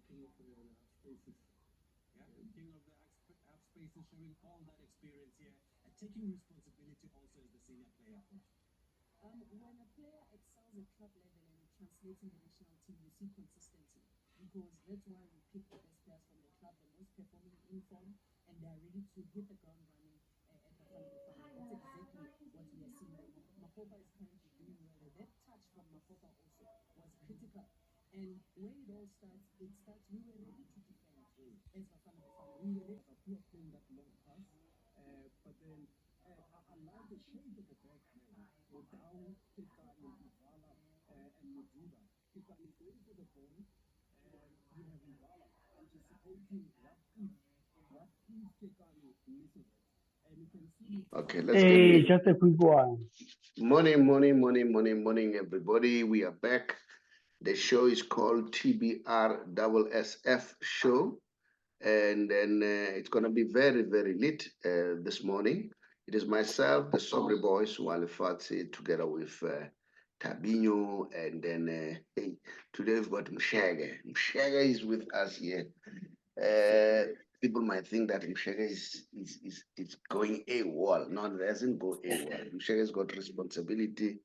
King of the app spaces, showing all that experience here and taking responsibility also as the senior player. When a player excels at club level and it translates in the national team, you see consistency because that's why we pick the best players from the club, the most performing in form, and they are ready to hit the ground running at Bafana Bafana. That's exactly what we are seeing. Manqoba is currently doing well. That touch from Manqoba also was critical. And where it all starts, we were ready to defend as Bafana Bafana. We were ready to playing that long pass, but then I like the shape of the back. Down, Tshepang, Ivala, and Mudiba. Tshepang is ready for the ball, and you have Ivala anticipating what if Tshepang misses it. And you can see. Okay, let's Hey, get just a quick one. morning, everybody. We are back. The show is called TBR SSF Show, and then it's gonna be very, very lit this morning. It is myself, the Saubrey Boyz Walefatshe, together with Thabinho, and then hey, today we've got Mshega. Mshega is with us here. People might think that Mshega is going AWOL. No, it doesn't go AWOL. Mshega's got responsibility.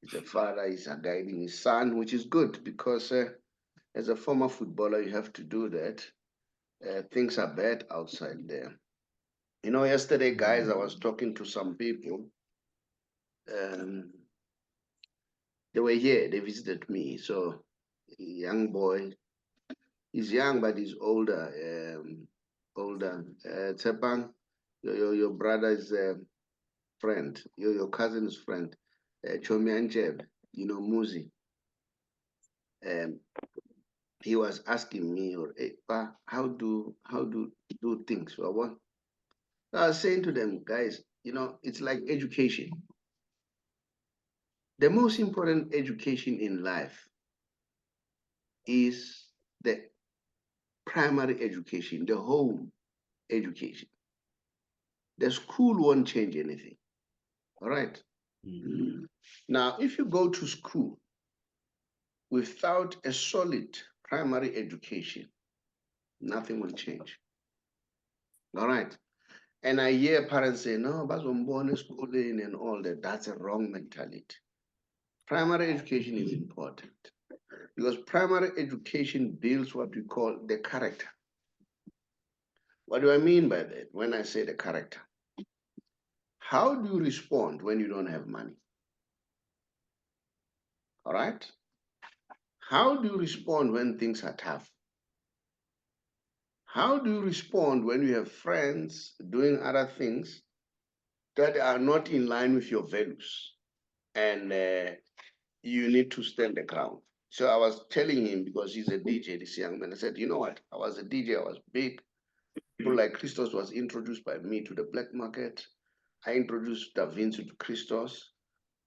He's a father, he's guiding his son, which is good because as a former footballer, you have to do that. Things are bad outside there. You know, yesterday, guys, I was talking to some people. Um, they were here, they visited me. So, a young boy, he's young, but he's older. Tshepang, your brother's friend, your cousin's friend, Chomi Anjeb, you know, Muzi. He was asking me, or hey, Pa, how do things? So I was saying to them, guys, you know, it's like education. The most important education in life is the primary education, the home education. The school won't change anything. All right. Now, if you go to school without a solid primary education, nothing will change. All right. And I hear parents say, no, but born schooling and all that. That's a wrong mentality. Primary education is important because primary education builds what we call the character. What do I mean by that when I say the character? How do you respond when you don't have money? All right? How do you respond when things are tough? How do you respond when you have friends doing other things that are not in line with your values and you need to stand the ground? So I was telling him, because he's a DJ, this young man, I said, you know what? I was a DJ, I was big. People like Christos was introduced by me to the black market. I introduced Thabinho to Christos.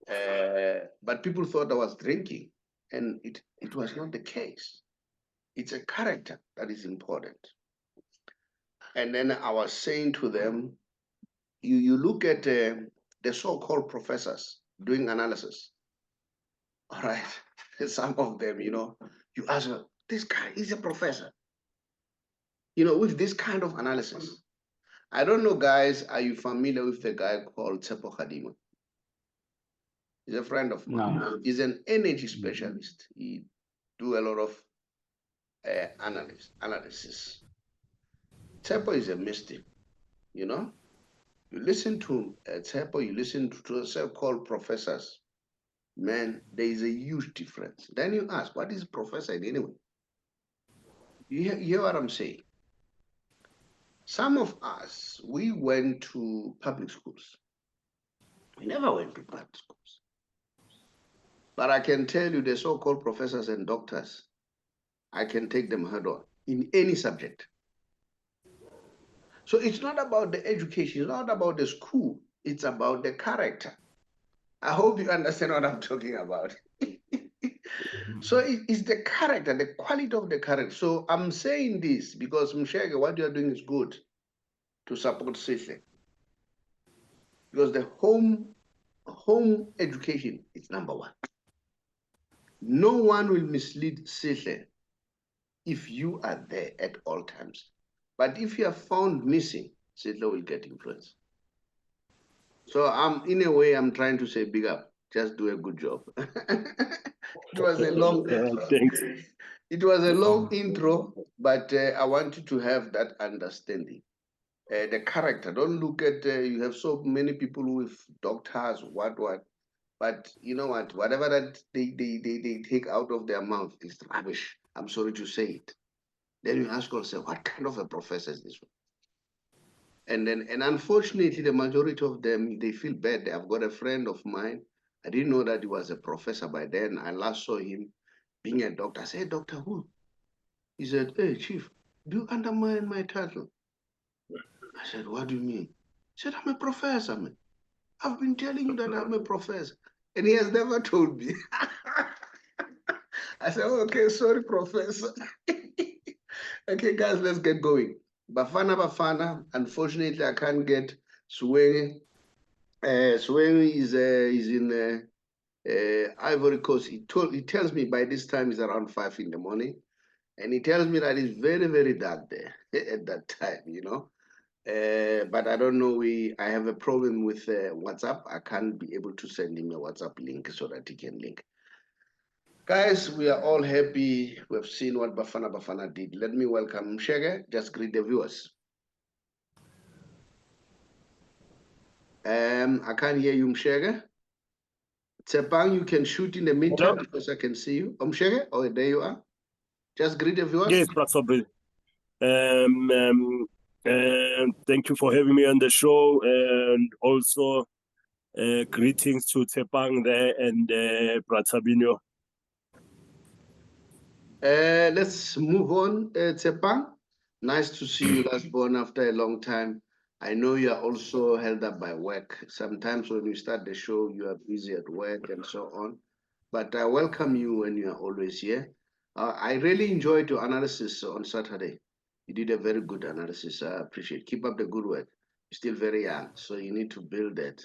But people thought I was drinking, and it was not the case. It's a character that is important. And then I was saying to them, you look at the so-called professors doing analysis. All right, some of them, you know, you ask them, this guy is a professor. You know, with this kind of analysis. I don't know, guys, are you familiar with the guy called Tshepang? He's a friend of mine. No. He's an energy specialist. He do a lot of analysis. Tshepang is a mystic, you know. You listen to Tshepang, you listen to the so-called professors. Man, there is a huge difference. Then you ask, what is professor anyway? You hear what I'm saying? Some of us, we went to public schools. We never went to private schools. But I can tell you the so-called professors and doctors, I can take them head on in any subject. So it's not about the education, it's not about the school, it's about the character. I hope you understand what I'm talking about. So it's the character, the quality of the character. So I'm saying this because Mshega, what you are doing is good to support Sihle. Because the home education is number one. No one will mislead Sihle if you are there at all times. But if you are found missing, Sidler will get influence. So in a way, I'm trying to say big up. Just do a good job. It was a long thanks. It was a long intro, but I want you to have that understanding. The character. Don't look at you have so many people with doctors, what. But you know what? Whatever that they take out of their mouth is rubbish. I'm sorry to say it. Then you ask yourself, what kind of a professor is this one? And unfortunately, the majority of them, they feel bad. I've got a friend of mine. I didn't know that he was a professor by then. I last saw him being a doctor. I said, Doctor who? He said, hey, Chief, do you undermine my title? I said, what do you mean? He said, I'm a professor, man. I've been telling you that I'm a professor. And he has never told me. I said, oh, okay, sorry, professor. Okay, guys, let's get going. Bafana, unfortunately, I can't get Swing. Swing is in Ivory Coast. He tells me by this time it's around 5 in the morning. And he tells me that it's very, very dark there at that time, you know. But I don't know, I have a problem with WhatsApp. I can't be able to send him a WhatsApp link so that he can link. Guys, we are all happy. We've seen what Bafana did. Let me welcome Mshege. Just greet the viewers. I can't hear you, Mshege. Tshepang, you can shoot in the meantime because I can see you. Mshege, oh, there you are. Just greet the viewers. Yes, Saubrey. Thank you for having me on the show, and also greetings to Tshepang there and Thabinho. Let's move on. Tshepang, nice to see you last born after a long time. I know you are also held up by work. Sometimes when you start the show, you are busy at work and so on. But I welcome you when you are always here. I really enjoyed your analysis on Saturday. You did a very good analysis. I appreciate it. Keep up the good work. You're still very young, so you need to build that.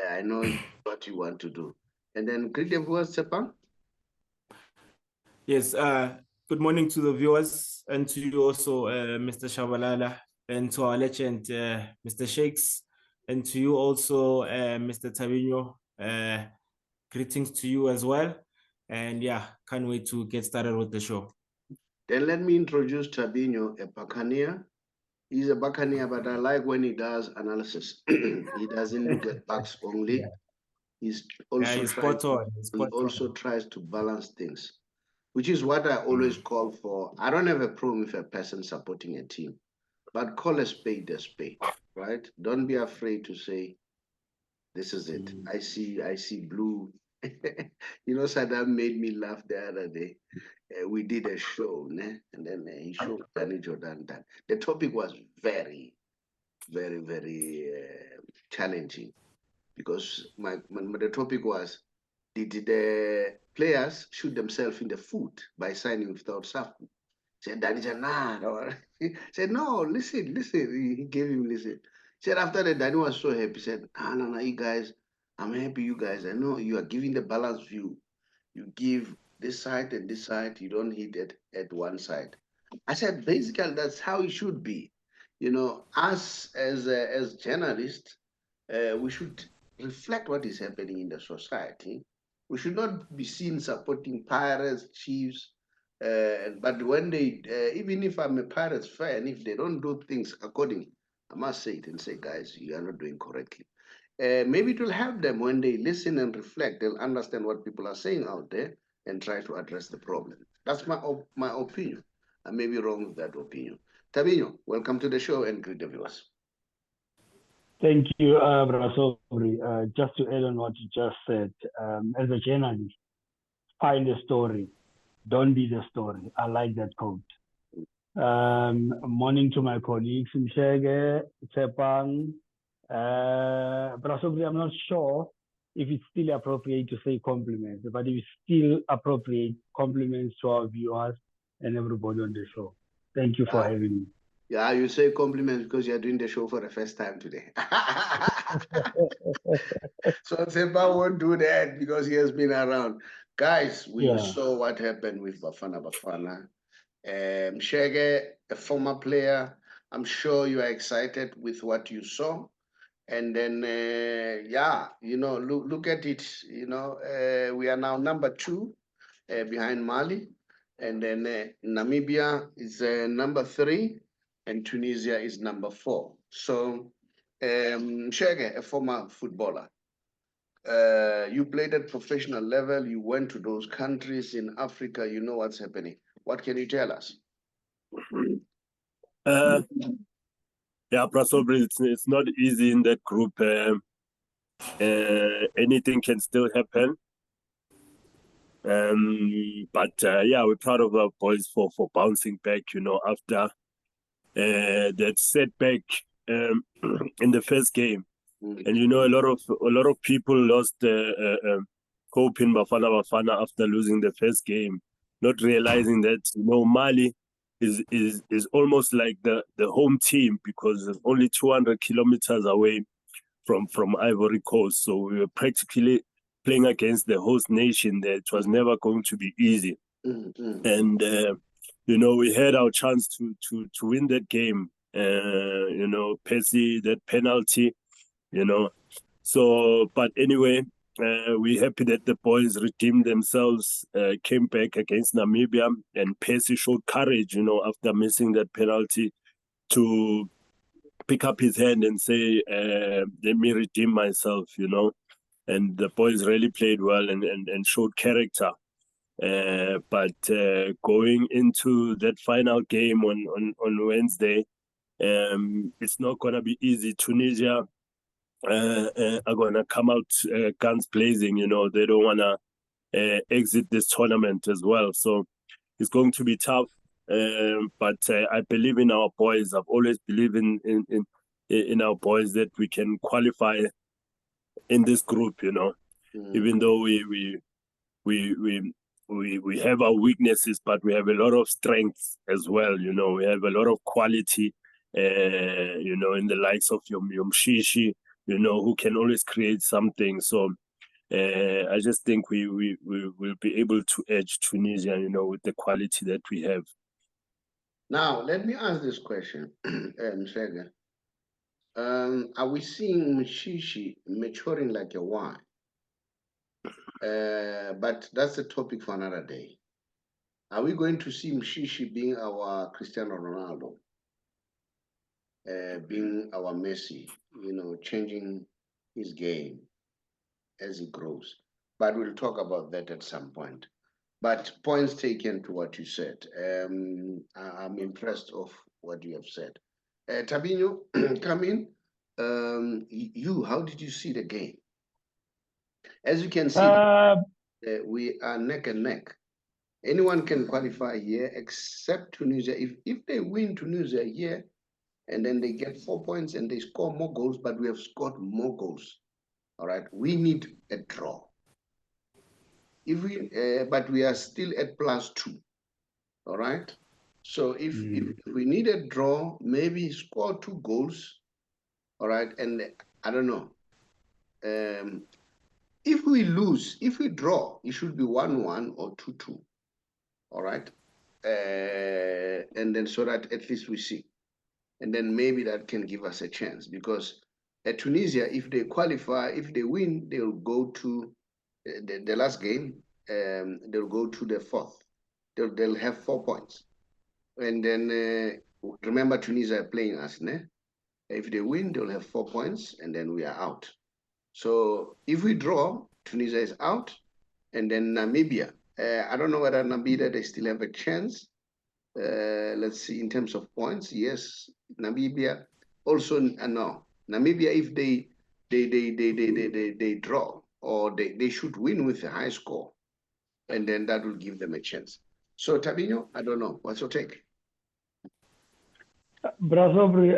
I know what you want to do. And then greet the viewers, Tshepang. Yes, good morning to the viewers and to you also, Mr. Shabalala, and to our legend, Mr. Shakes, and to you also, Mr. Thabinho. Greetings to you as well. And yeah, can't wait to get started with the show. Then let me introduce Thabinho, a Buccaneer. He's a Buccaneer, but I like when he does analysis. He doesn't look at bucks only. He's also tries to balance things, which is what I always call for. I don't have a problem with a person supporting a team, but call a spade, right? Don't be afraid to say, this is it. I see blue. You know, Saddam made me laugh the other day. We did a show, and then he showed Dr.Jordaan that the topic was very, very, very challenging because the topic was, did the players shoot themselves in the foot by signing without Safa? Said Danny said, nah. No. He said, no, listen. He gave him listen. He said after that, Danny was so happy. He said, no, you guys, I'm happy you guys. I know you are giving the balanced view. You give this side and this side, you don't hit it at one side. I said, basically, that's how it should be. You know, us as journalists, we should reflect what is happening in the society. We should not be seen supporting pirates, chiefs, but when they, even if I'm a Pirates fan, if they don't do things accordingly, I must say it and say, guys, you are not doing correctly. Maybe it will help them when they listen and reflect. They'll understand what people are saying out there and try to address the problem. That's my opinion. I may be wrong with that opinion. Thabinho, welcome to the show and greet the viewers. Thank you, Saubrey. Just to add on what you just said, as a journalist, find a story. Don't be the story. I like that quote. Morning to my colleagues, Mshege, Tshepang. Saubrey, I'm not sure if it's still appropriate to say compliments, but if it's still appropriate, compliments to our viewers and everybody on the show. Thank you for having me. Yeah, you say compliments because you're doing the show for the first time today. So Tshepang won't do that because he has been around. Guys, we saw what happened with Bafana Bafana. Shege, a former player, I'm sure you are excited with what you saw. And then, yeah, look at it. We are now number 2 behind Mali. And then Namibia is number 3, and Tunisia is number 4. So, Shege, a former footballer, you played at professional level, you went to those countries in Africa, you know what's happening. What can you tell us? Yeah, Saubrey, it's not easy in that group. Anything can still happen. But yeah, we're proud of our boys for bouncing back, after that setback in the first game. And a lot of people lost hope in Bafana Bafana after losing the first game, not realizing that Mali is almost like the home team, because it's only 200 kilometers away from Ivory Coast. So we were practically playing against the host nation there. It was never going to be easy. And we had our chance to win that game. Percy, that penalty, So, but anyway, we're happy that the boys redeemed themselves, came back against Namibia, and Percy showed courage, after missing that penalty, to pick up his hand and say, let me redeem myself, And the boys really played well and showed character. But going into that final game on Wednesday, it's not going to be easy. Tunisia are going to come out guns blazing. They don't want to exit this tournament as well. So it's going to be tough. But I believe in our boys. I've always believed in our boys that we can qualify in this group. Even though we have our weaknesses, but we have a lot of strengths as well. We have a lot of quality. In the likes of Mshishi, who can always create something. So I just think we will be able to edge Tunisia, with the quality that we have. Now, let me ask this question, Msega. Are we seeing Mshishi maturing like a wine? But that's a topic for another day. Are we going to see Mshishi being our Cristiano Ronaldo? Being our Messi, changing his game as he grows. But we'll talk about that at some point. But points taken to what you said. I'm impressed of what you have said. Thabinho, come in. How did you see the game? As you can see, we are neck and neck. Anyone can qualify here except Tunisia. If they win Tunisia here, and then they get 4 points and they score more goals, but we have scored more goals. All right, we need a draw. But we are still at +2. All right. So if we need a draw, maybe score 2 goals. All right, and I don't know. If we draw, it should be 1-1 or 2-2. All right, and then so that at least we see. And then maybe that can give us a chance, because at Tunisia, if they qualify, if they win, they'll go to the last game. They'll go to the 4th. They'll have 4 points. And then remember, Tunisia are playing us, ne? If they win, they'll have 4 points, and then we are out. So if we draw, Tunisia is out, and then Namibia. I don't know whether Namibia, they still have a chance. Let's see, in terms of points, yes. Namibia also no. Namibia, if they draw, or they should win with a high score, and then that will give them a chance. So Thabinho, I don't know. What's your take? Saubrey,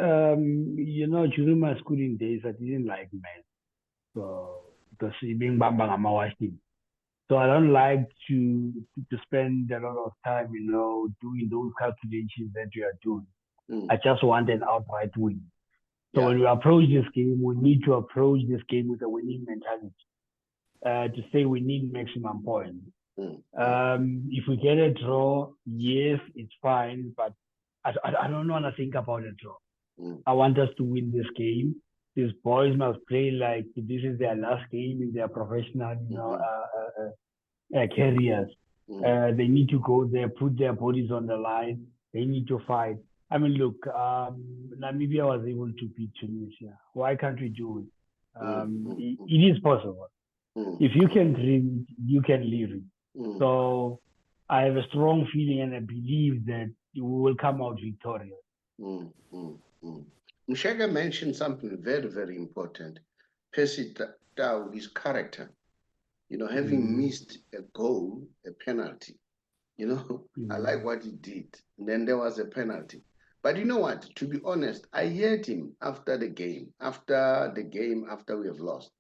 during my schooling days, I didn't like men. So because being Bambang, I'm watching. So I don't like to spend a lot of time, doing those calculations that you are doing. I just want an outright win. So when we approach this game, we need to approach this game with a winning mentality. To say we need maximum points. If we get a draw, yes, it's fine, but I don't want to think about a draw. I want us to win this game. These boys must play like this is their last game in their professional, careers. They need to go there, put their bodies on the line. They need to fight. I mean, look, Namibia was able to beat Tunisia. Why can't we do it? It is possible. If you can dream it, you can live it. So I have a strong feeling and I believe that we will come out victorious. Mshega mentioned something very, very important. Percy Tau, his character, having missed a goal, a penalty, I like what he did. And then there was a penalty. But you know what? To be honest, I heard him after the game, after we have lost.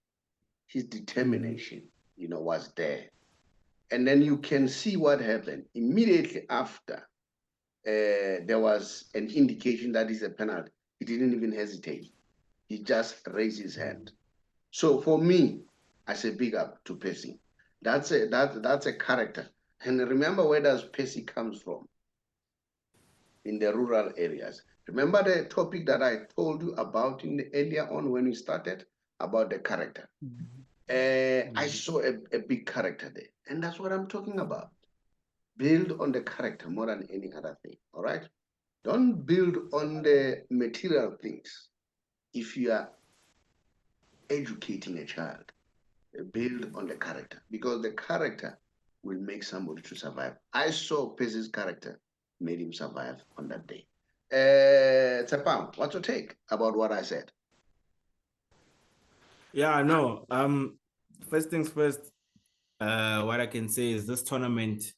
His determination, was there. And then you can see what happened. Immediately after, there was an indication that it's a penalty. He didn't even hesitate. He just raised his hand. So for me, I say big up to Percy. That's a character. And remember, where does Percy comes from? In the rural areas. Remember the topic that I told you about earlier on when we started about the character. I saw a big character there, and that's what I'm talking about. Build on the character more than any other thing. All right. Don't build on the material things. If you are educating a child, build on the character, because the character will make somebody to survive. I saw Percy's character made him survive on that day. Tshepang, what's your take about what I said? Yeah, no. First things first, what I can say is this tournament,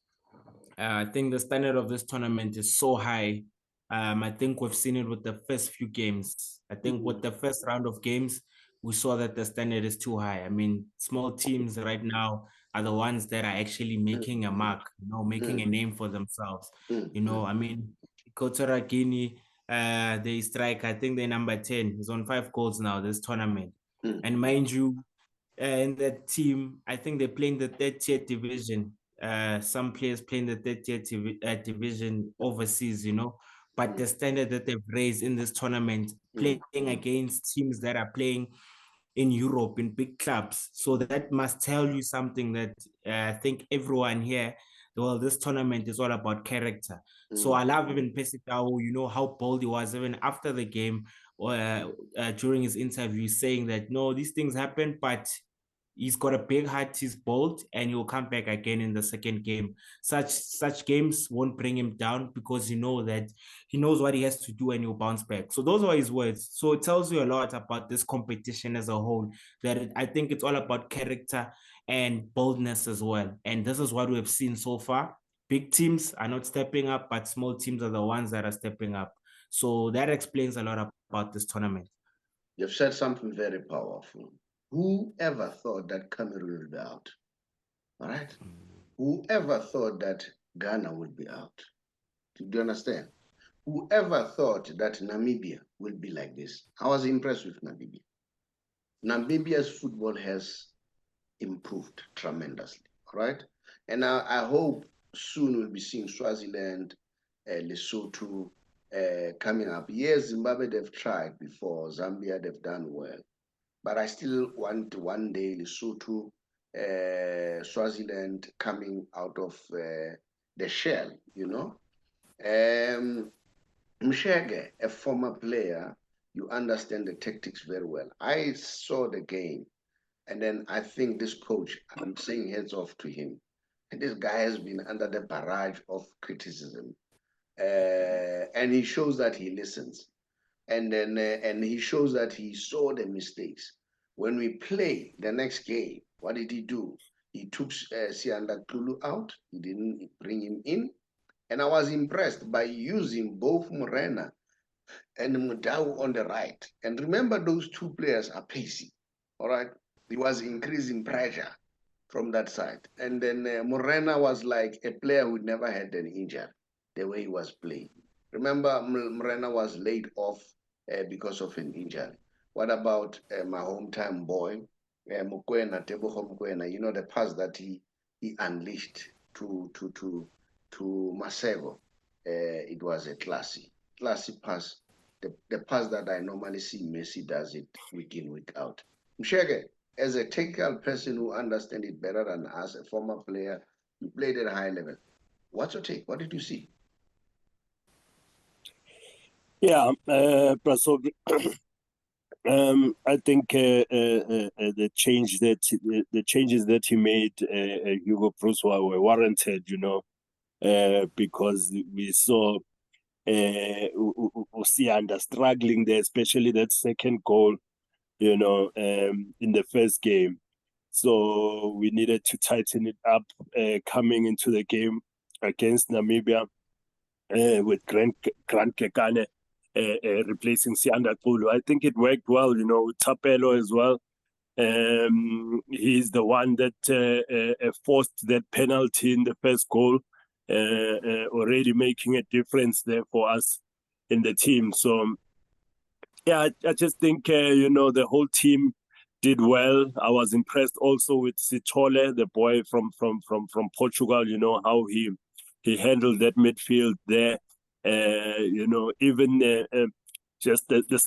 I think the standard of this tournament is so high. I think we've seen it with the first few games. I think with the first round of games, we saw that the standard is too high. I mean, small teams right now are the ones that are actually making a mark, making a name for themselves. I mean, Equatorial Guinea, they strike, I think they're number 10. He's on 5 goals now this tournament. And mind you, in that team, I think they play in the 3rd-tier division. Some players play in the 3rd-tier division overseas, but the standard that they've raised in this tournament, playing against teams that are playing in Europe, in big clubs. So that must tell you something that I think everyone here, well, this tournament is all about character. So I love even Percy Tau, how bold he was even after the game, during his interview, saying that, no, these things happen, but he's got a big heart, he's bold, and he'll come back again in the second game. Such games won't bring him down, because that he knows what he has to do and he'll bounce back. So those are his words. So it tells you a lot about this competition as a whole, that I think it's all about character and boldness as well. And this is what we've seen so far. Big teams are not stepping up, but small teams are the ones that are stepping up. So that explains a lot about this tournament. You've said something very powerful. Whoever thought that Cameroon would be out? All right. Whoever thought that Ghana would be out? Do you understand? Whoever thought that Namibia will be like this? I was impressed with Namibia. Namibia's football has improved tremendously. All right. And I hope soon we'll be seeing Swaziland, Lesotho coming up. Yes, Zimbabwe, they've tried before. Zambia, they've done well. But I still want one day Lesotho, Swaziland coming out of the shell, Mshege, a former player, you understand the tactics very well. I saw the game, and then I think this coach, I'm saying heads off to him. And this guy has been under the barrage of criticism. And he shows that he listens. And then and he shows that he saw the mistakes. When we play the next game, what did he do? He took Sianda Kulu out. He didn't bring him in. And I was impressed by using both Morena and Mudau on the right. And remember, those two players are pacey. All right. He was increasing pressure from that side. And then Morena was like a player who never had an injury, the way he was playing. Remember, Morena was laid off because of an injury. What about my hometown boy, Mokoena, Tebogo Mokoena? The pass that he he unleashed to Masego. It was a classy pass. The pass that I normally see Messi does it week in, week out. Mshege, as a technical person who understands it better than us, a former player, you played at a high level. What's your take? What did you see? Yeah, I think the changes that he made, Hugo Broos, were warranted, because we saw Usianda struggling there, especially that second goal, in the first game. So we needed to tighten it up coming into the game against Namibia with Grant Kekane replacing Sianda Kgole. I think it worked well, with Tapelo as well. He's the one that forced that penalty in the first goal, already making a difference there for us in the team. So, yeah, I just think, the whole team did well. I was impressed also with Sithole, the boy from Portugal, how he handled that midfield there. Even just the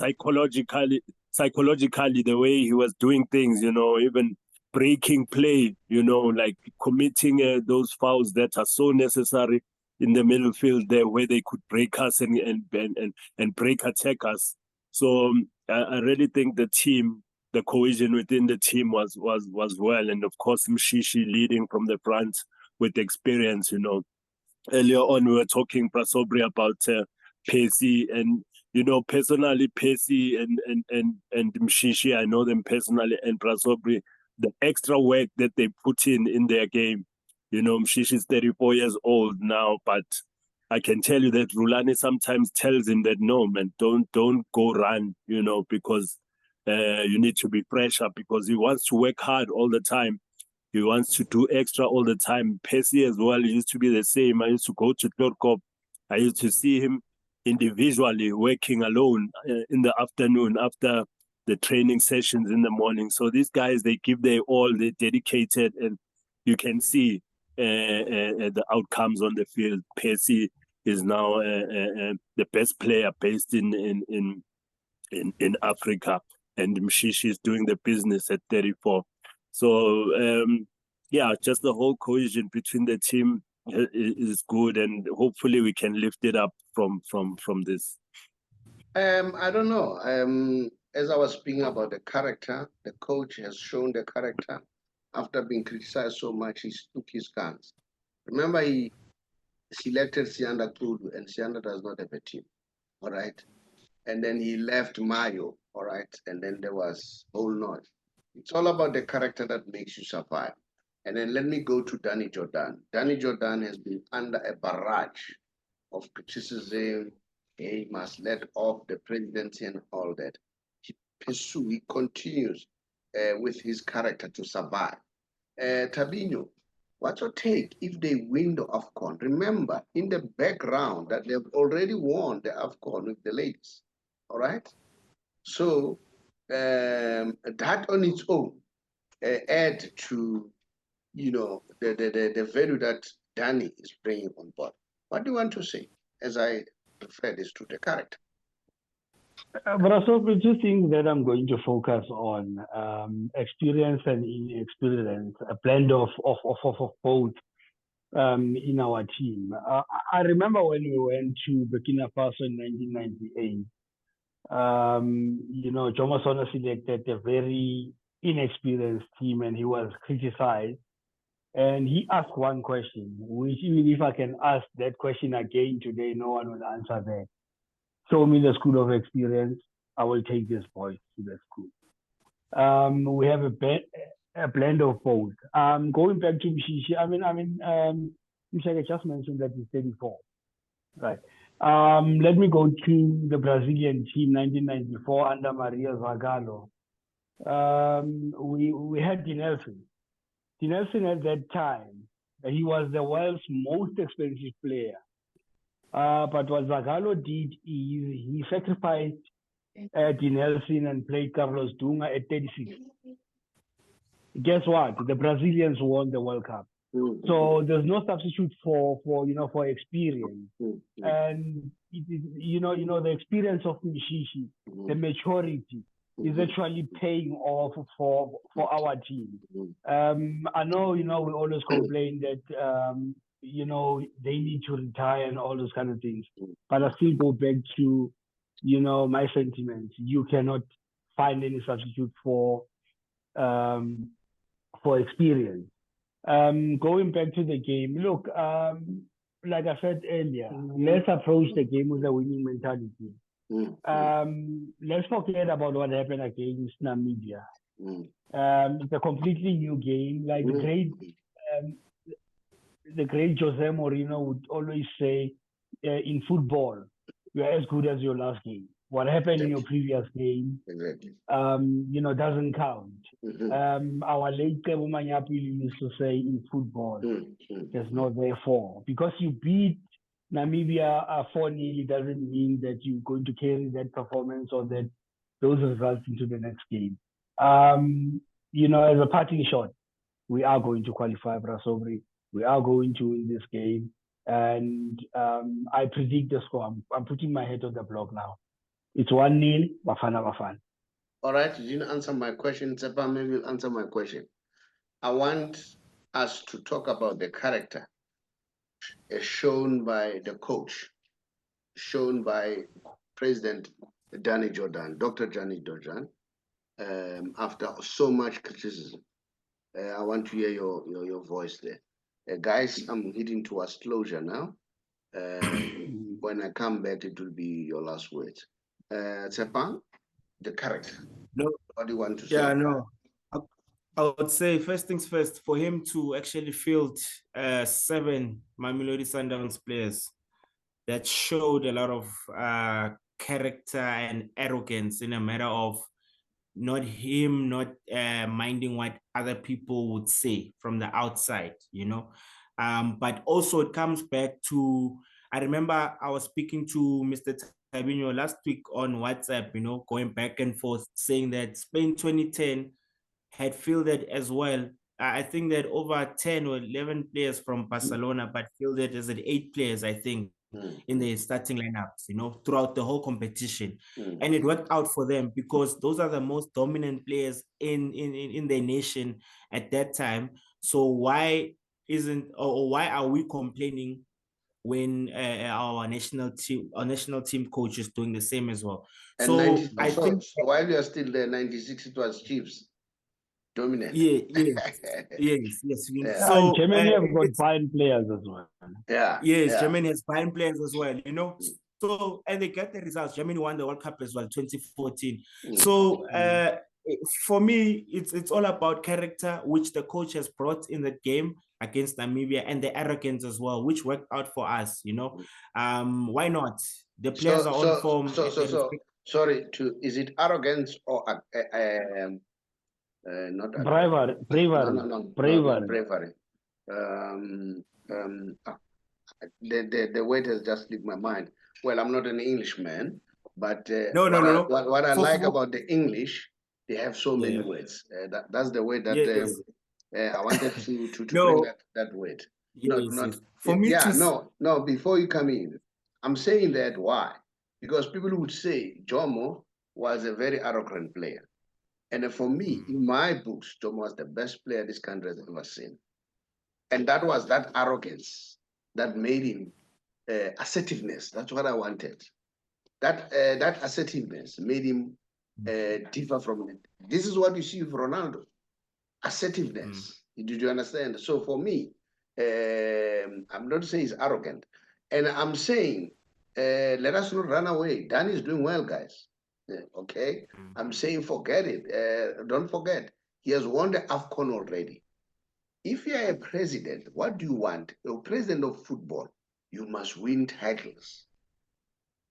psychologically, the way he was doing things, even breaking play, like committing those fouls that are so necessary in the middle field there, where they could break us and break attack us. So I really think the cohesion within the team was well, and of course Mshishi leading from the front with experience. Earlier on we were talking, Saubrey, about Percy, and personally Percy and Mshishi, I know them personally, and Saubrey, the extra work that they put in their game. Mshishi is 34 years old now, but I can tell you that Rulani sometimes tells him that, no, man, don't go run, because you need to be fresher, because he wants to work hard all the time. He wants to do extra all the time. Percy as well used to be the same. I used to go to Torkop. I used to see him individually working alone in the afternoon after the training sessions in the morning. So these guys, they give their all, they're dedicated, and you can see the outcomes on the field. Percy is now the best player based in Africa, and Mshishi is doing the business at 34. So just the whole cohesion between the team is good, and hopefully we can lift it up from this. I don't know. As I was speaking about the character, the coach has shown the character. After being criticized so much, he took his guns. Remember, he selected Sianda Kgole, and Sianda does not have a team, all right? And then he left Mayo, all right? And then there was whole noise. It's all about the character that makes you survive. And then let me go to Dr.Jordaan. Dr.Jordaan has been under a barrage of criticism. He must let off the presidency and all that. He continues with his character to survive. Thabinho, what's your take if they win the AFCON? Remember, in the background that they've already won the AFCON with the ladies, all right? So that on its own add to, the value that Danny is bringing on board. What do you want to say as I refer this to the character? But also, the two things that I'm going to focus on, experience and inexperience, a blend of both in our team. I remember when we went to Burkina Faso in 1998, Jomo Sono selected a very inexperienced team, and he was criticized. And he asked one question, which even if I can ask that question again today, no one will answer that. Show me the school of experience, I will take this boy to the school. We have a blend of both. Going back to Mshishi, Mshaka just mentioned that he's 34, right? Let me go to the Brazilian team, 1994 under Maria Zagallo. We had Dinelson. Dinelson at that time, he was the world's most expensive player. But what Zagallo did is he sacrificed Dinelson and played Carlos Dunga at 36. Guess what? The Brazilians won the World Cup. So there's no substitute for experience. And it is, the experience of Mishishi, the maturity is actually paying off for our team. I know, we always complain that, they need to retire and all those kind of things. But I still go back to, my sentiments. You cannot find any substitute for experience. Going back to the game, look, like I said earlier, let's approach the game with a winning mentality. Let's forget about what happened against Namibia. It's a completely new game. Like the great Jose Mourinho would always say, in football, you're as good as your last game. What happened in your previous game, doesn't count. Our late Manqoba used to say in football, there's no therefore. Because you beat Namibia 4-0, doesn't mean that you're going to carry that performance or that those results into the next game. As a parting shot, we are going to qualify for Saubrey. We are going to win this game. And I predict the score. I'm putting my head on the block now. It's 1-0, Bafana Bafana. All right, you didn't answer my question. Tshepang, maybe you'll answer my question. I want us to talk about the character shown by the coach, shown by President Dr.Jordaan, after so much criticism. I want to hear your voice there. Guys, I'm heading towards closure now. When I come back, it will be your last words. Tshepang, the character. No. What do you want to say? Yeah, no. I would say first things first, for him to actually field 7 Mamelodi Sundowns players that showed a lot of character and arrogance in a matter of not minding what other people would say from the outside, but also it comes back to, I remember I was speaking to Mr. Thabinho last week on WhatsApp, going back and forth, saying that Spain 2010 had fielded as well. I think that over 10 or 11 players from Barcelona, but fielded as 8 players, I think, in the starting lineups, throughout the whole competition. And it worked out for them because those are the most dominant players in their nation at that time. So why are we complaining when our national team coach is doing the same as well? And so I think while we are still there, 96 it was Chiefs dominant. Yes. So Germany have got fine players as well. Germany has fine players as well, So, and they get the results. Germany won the World Cup as well, 2014. So, for me, it's all about character, which the coach has brought in the game against Namibia, and the arrogance as well, which worked out for us, Why not? The players are on form. Sorry, is it arrogance or not bravery? Bravery. The word has just left my mind. Well, I'm not an Englishman, but what I like about the English, they have so many words. That's the way that I wanted to bring that word. No, before you come in, I'm saying that why? Because people would say Jomo was a very arrogant player. And for me, in my books, Jomo was the best player this country has ever seen. And that was that arrogance that made him assertiveness. That's what I wanted. That assertiveness made him differ from it. This is what you see with Ronaldo. Assertiveness. Did you understand? So for me, I'm not saying he's arrogant. And I'm saying, let us not run away. Danny is doing well, guys. Okay? I'm saying forget it. Don't forget, he has won the AFCON already. If you're a president, what do you want? A president of football, you must win titles.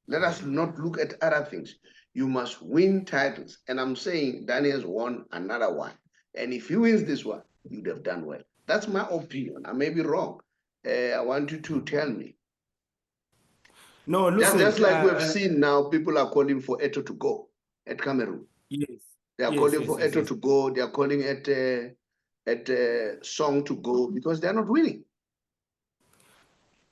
Let us not look at other things. You must win titles. And I'm saying Danny has won another one. And if he wins this one, you'd have done well. That's my opinion. I may be wrong. I want you to tell me. No, listen. Just like we've seen now, people are calling for Eto'o to go at Cameroon. Yes. They are calling for Eto'o to go. They are calling it at song to go because they're not winning.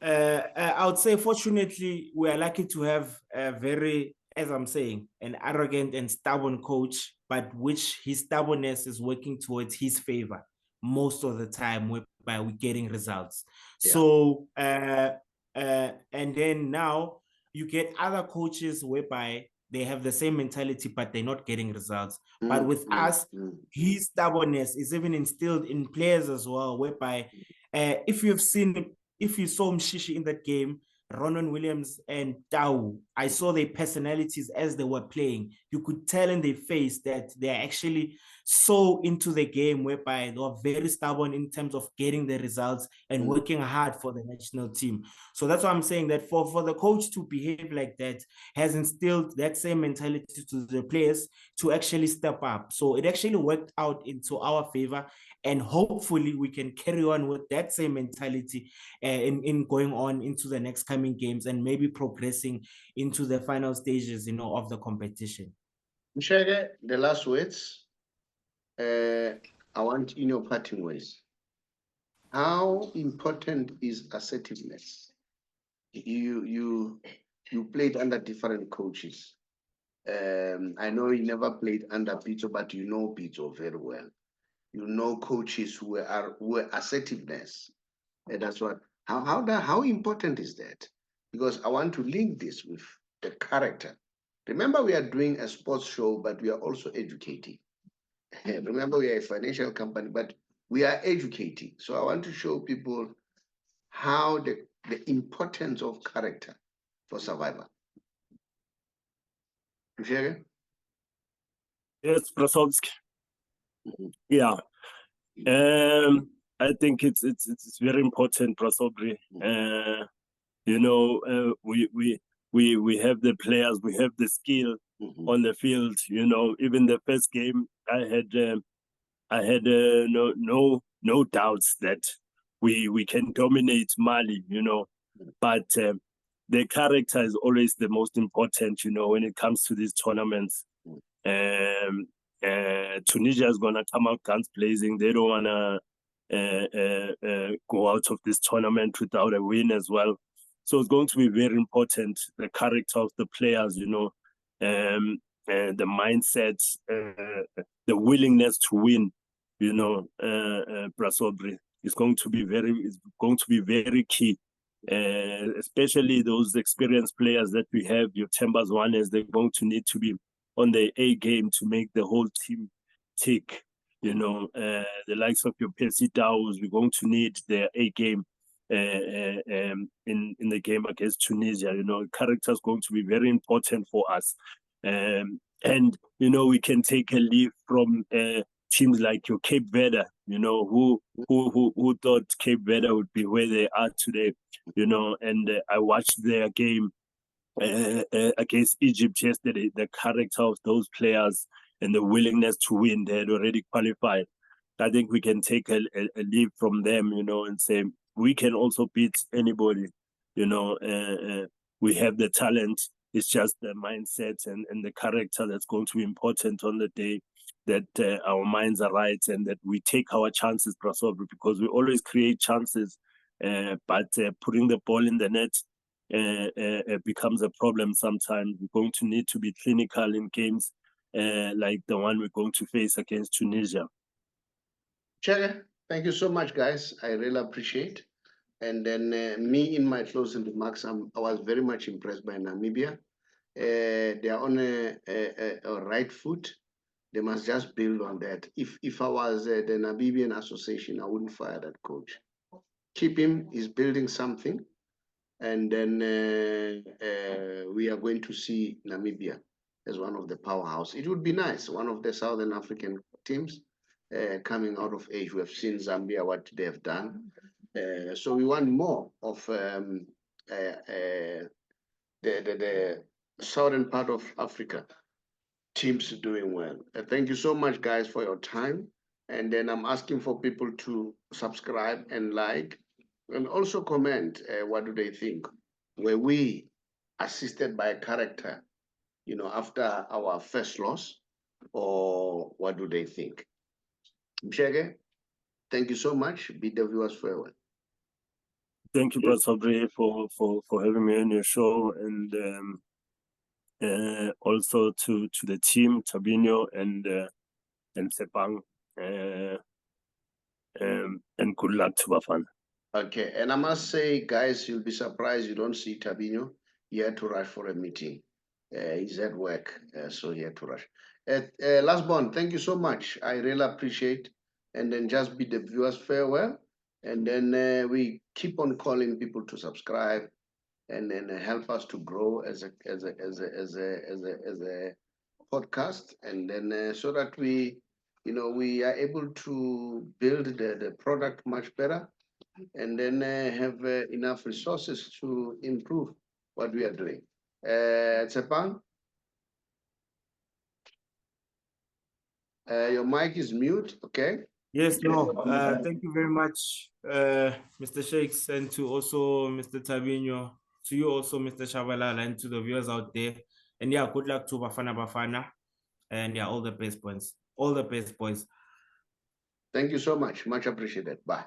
I would say, fortunately, we are lucky to have a very, as I'm saying, an arrogant and stubborn coach, but which his stubbornness is working towards his favor most of the time, whereby we're getting results. Yeah. So, and then now you get other coaches whereby they have the same mentality, but they're not getting results. But with us, his stubbornness is even instilled in players as well, whereby if you saw Mshishi in that game, Ronan Williams and Tau, I saw their personalities as they were playing. You could tell in their face that they're actually so into the game, whereby they were very stubborn in terms of getting the results and working hard for the national team. So that's why I'm saying that for the coach to behave like that has instilled that same mentality to the players to actually step up. So it actually worked out into our favor. And hopefully we can carry on with that same mentality in going on into the next coming games and maybe progressing into the final stages, of the competition. Mshege, the last words, I want in your parting words. How important is assertiveness? You played under different coaches. I know you never played under Pito, but you know Pito very well. You know coaches who are assertiveness. And that's what. How important is that? Because I want to link this with the character. Remember, we are doing a sports show, but we are also educating. Remember, we are a financial company, but we are educating. So I want to show people how the importance of character for survival. Yes, Brasovsky. Yeah. I think it's very important, Brasovsky. We have the players, we have the skill on the field. Even the first game, I had no doubts that we can dominate Mali. But the character is always the most important. When it comes to these tournaments. Tunisia is gonna come out guns blazing. They don't wanna go out of this tournament without a win as well. So it's going to be very important, the character of the players, the mindset, the willingness to win, Brasovsky is going to be very key. Especially those experienced players that we have, your Tembas Ones, they're going to need to be on the A game to make the whole team tick. The likes of your Percy Tau, we're going to need their A game in the game against Tunisia. Character is going to be very important for us. And we can take a leaf from teams like your Cape Verde, who thought Cape Verde would be where they are today, and I watched their game against Egypt yesterday. The character of those players and the willingness to win, they had already qualified. I think we can take a leap from them, and say we can also beat anybody. We have the talent. It's just the mindset and the character that's going to be important on the day, that our minds are right and that we take our chances, Brasovsky, because we always create chances, but putting the ball in the net becomes a problem sometimes. We're going to need to be clinical in games like the one we're going to face against Tunisia. Chair, thank you so much, guys. I really appreciate. And then me, in my closing remarks, I was very much impressed by Namibia. They are on a right foot. They must just build on that. If I was the Namibian Association, I wouldn't fire that coach. Keep him. He's building something. And then we are going to see Namibia as one of the powerhouse. It would be nice, one of the Southern African teams coming out of age. We have seen Zambia, what they have done. So we want more of the southern part of Africa teams doing well. Thank you so much, guys, for your time. And then I'm asking for people to subscribe and like, and also comment. What do they think? Were we assisted by a character, after our first loss, or what do they think? Mshege? Thank you so much. Bid the viewers farewell. Thank you, Brother Saubrey, for having me on your show, and also to the team, Thabinho and Tshepang, and good luck to Bafana. Okay, and I must say, guys, you'll be surprised you don't see Thabinho. He had to rush for a meeting. He's at work, so he had to rush. Last born, thank you so much. I really appreciate. And then just bid the viewers farewell. And then we keep on calling people to subscribe, and then help us to grow as a podcast, and then so that we are able to build the product much better, and then have enough resources to improve what we are doing. Tshepang, your mic is mute, okay? Yes, no. Thank you very much, Mr. Shakes, and to also Mr. Thabinho, to you also, Mr. Shabalala, and to the viewers out there. And yeah, good luck to Bafana Bafana. And yeah, all the best, boys. All the best, boys. Thank you so much. Much appreciated. Bye.